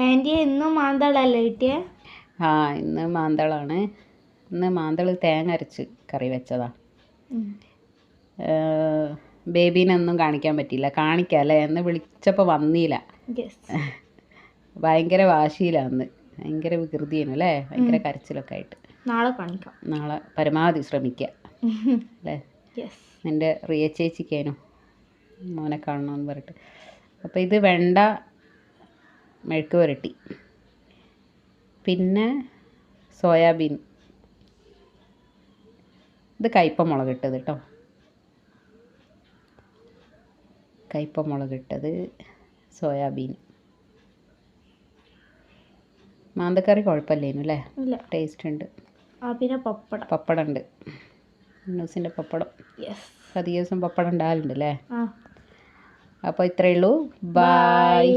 Anti ഇന്നും മാന്തളല്ലേ കിട്ടിയേ? ആ ഇന്ന് മാന്തളാണ്. ഇന്ന് മാന്തൾ തേങ്ങ അരച്ച് കറി വെച്ചതാ. ബേബീനൊന്നും കാണിക്കാൻ പറ്റിയില്ല. കാണിക്കാം അല്ലേ? എന്ന് വിളിച്ചപ്പോൾ വന്നില്ല. ഭയങ്കര വാശിയിലാന്ന്. ഭയങ്കര വികൃതിയാണ് അല്ലേ? ഭയങ്കര കരച്ചിലൊക്കെ ആയിട്ട്. നാളെ കാണിക്കാം. നാളെ പരമാവധി ശ്രമിക്കാം അല്ലേ? നിൻ്റെ റിയ ചേച്ചിക്കേനു മോനെ കാണണമെന്ന് പറഞ്ഞിട്ട്. അപ്പോൾ ഇത് വെണ്ട മെഴുക്ക് പുരട്ടി, പിന്നെ സോയാബീൻ, ഇത് കയ്പ മുളകിട്ടത് കേട്ടോ. കയ്പ മുളകിട്ടത്, സോയാബീൻ. മാന്തക്കറി കുഴപ്പമില്ലേനു അല്ലേ? ടേസ്റ്റ് ഉണ്ട്. പിന്നെ പപ്പടം. പപ്പടം ഉണ്ട്. ന്യൂസിൻ്റെ പപ്പടം. അധിക ദിവസം പപ്പടം ഉണ്ടാകലുണ്ട് അല്ലേ? അപ്പോൾ ഇത്രയേ ഉള്ളൂ. ബൈ.